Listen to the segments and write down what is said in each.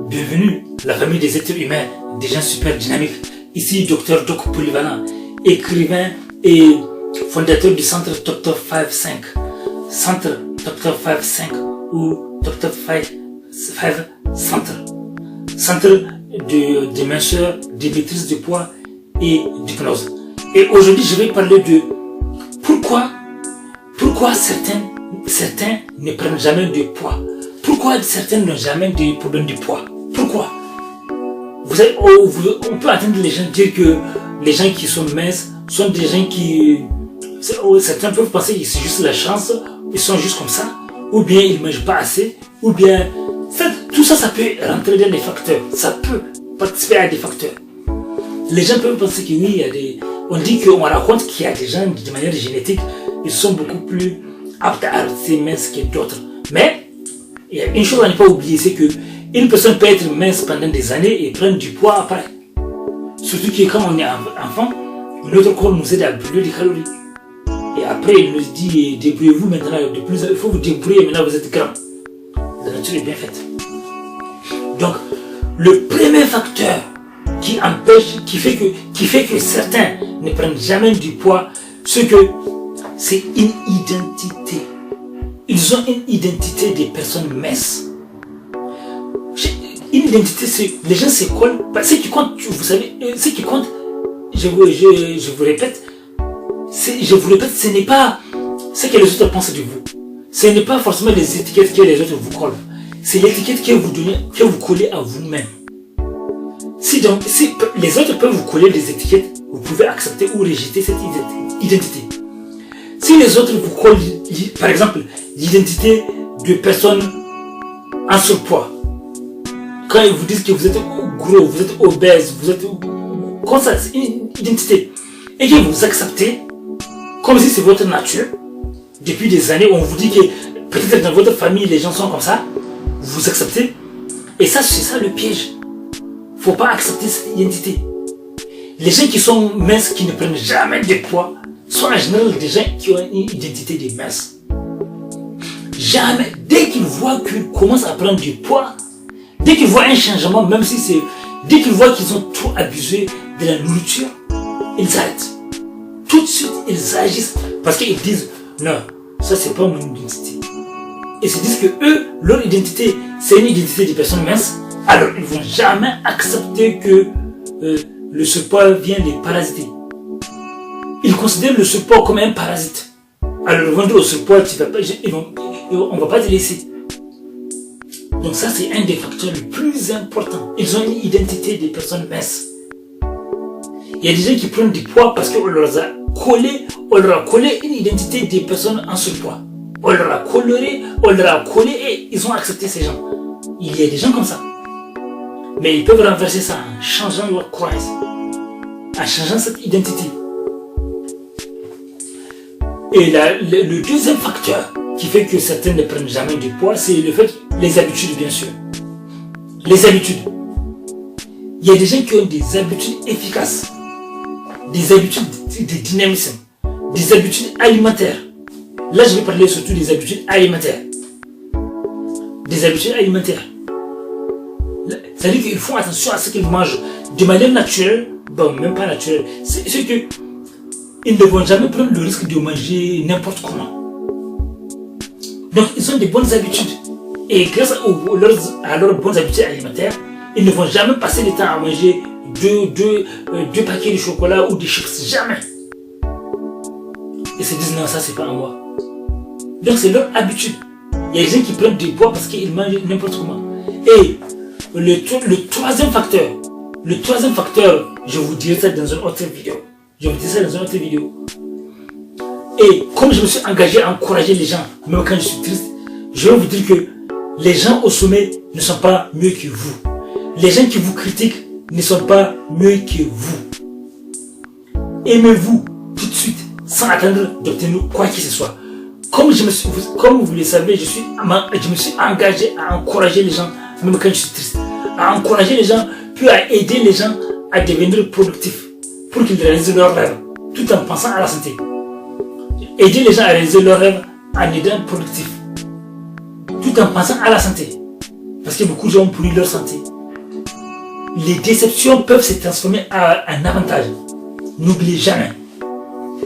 Bienvenue, la famille des êtres humains, des gens super dynamiques. Ici, Dr Doc Polyvalent, écrivain et fondateur du centre Dr 55. Centre Dr 55 ou Dr 5 Centre. Centre de minceur, de maîtrise du poids et d'hypnose. Et aujourd'hui, je vais parler de pourquoi certains ne prennent jamais de poids. Pourquoi certains n'ont jamais de problème de poids. Pourquoi? On peut entendre les gens dire que les gens qui sont minces sont des gens qui... Certains peuvent penser que c'est juste la chance, ils sont juste comme ça, ou bien ils ne mangent pas assez, ou bien... Tout ça, ça peut rentrer dans des facteurs, ça peut participer à des facteurs. Les gens peuvent penser que oui, il y a des... On dit qu'on raconte qu'il y a des gens, de manière génétique, ils sont beaucoup plus aptes à rester minces que d'autres. Mais, il y a une chose à ne pas oublier, c'est que une personne peut être mince pendant des années et prendre du poids après. Surtout que quand on est enfant, notre corps nous aide à brûler des calories. Et après, il nous dit, débrouillez-vous maintenant, il faut vous débrouiller, maintenant vous êtes grand. La nature est bien faite. Donc, le premier facteur qui empêche, qui fait que certains ne prennent jamais du poids, c'est une identité. Ils ont une identité des personnes minces. Une identité, les gens se collent. Ce qui compte, vous savez, ce qui compte, je vous répète, ce n'est pas ce que les autres pensent de vous. Ce n'est pas forcément les étiquettes que les autres vous collent. C'est l'étiquette que vous donnez, que vous collez à vous-même. Si les autres peuvent vous coller des étiquettes, vous pouvez accepter ou rejeter cette identité. Si les autres vous collent, par exemple, l'identité de personnes en surpoids, quand ils vous disent que vous êtes gros, vous êtes obèse, vous êtes comme ça, c'est une identité, et que vous acceptez comme si c'est votre nature, depuis des années, on vous dit que peut-être dans votre famille les gens sont comme ça, vous acceptez, et ça c'est ça le piège. Faut pas accepter cette identité. Les gens qui sont minces, qui ne prennent jamais de poids, sont en général des gens qui ont une identité de mince. Jamais, dès qu'ils voient qu'ils commencent à prendre du poids, dès qu'ils voient un changement, même si c'est... Dès qu'ils voient qu'ils ont trop abusé de la nourriture, ils arrêtent. Tout de suite, ils agissent. Parce qu'ils disent, non, ça c'est pas mon identité. Ils se disent que eux, leur identité, c'est une identité des personnes minces. Alors, ils vont jamais accepter que le surpoids vienne les parasiter. Ils considèrent le surpoids comme un parasite. Alors, ils vont dire au surpoids, on ne va pas te laisser. Donc ça, c'est un des facteurs les plus importants. Ils ont une identité des personnes minces. Il y a des gens qui prennent du poids parce qu'on leur a collé une identité des personnes en surpoids. On leur a collé et ils ont accepté ces gens. Il y a des gens comme ça. Mais ils peuvent renverser ça en changeant leur croyance, en changeant cette identité. Et le deuxième facteur qui fait que certains ne prennent jamais de poids, c'est le fait, les habitudes bien sûr. Les habitudes. Il y a des gens qui ont des habitudes efficaces, des habitudes de dynamisme, des habitudes alimentaires. Là, je vais parler surtout des habitudes alimentaires. Des habitudes alimentaires. C'est-à-dire qu'ils font attention à ce qu'ils mangent de manière naturelle, bon, même pas naturelle. C'est que ils ne vont jamais prendre le risque de manger n'importe comment. Donc, ils ont des bonnes habitudes. Et grâce à leurs bonnes habitudes alimentaires, ils ne vont jamais passer le temps à manger deux paquets de chocolat ou de chips. Jamais. Ils se disent non, ça c'est pas à moi. Donc, c'est leur habitude. Il y a des gens qui prennent du poids parce qu'ils mangent n'importe comment. Et le troisième facteur, je vous dirai ça dans une autre vidéo. Et comme je me suis engagé à encourager les gens, même quand je suis triste, je vais vous dire que les gens au sommet ne sont pas mieux que vous. Les gens qui vous critiquent ne sont pas mieux que vous. Aimez-vous tout de suite, sans attendre d'obtenir quoi que ce soit. Comme vous le savez, je me suis engagé à encourager les gens, même quand je suis triste. À encourager les gens, puis à aider les gens à devenir productifs, pour qu'ils réalisent leurs rêves, tout en pensant à la santé. Aider les gens à réaliser leurs rêves en étant productifs, tout en pensant à la santé. Parce que beaucoup de gens ont pourri leur santé. les déceptions peuvent se transformer en avantage. N'oubliez jamais.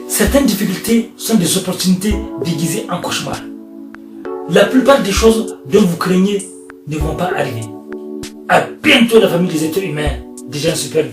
Certaines difficultés sont des opportunités déguisées en cauchemar. La plupart des choses dont vous craignez ne vont pas arriver. À bientôt la famille des êtres humains, des gens super.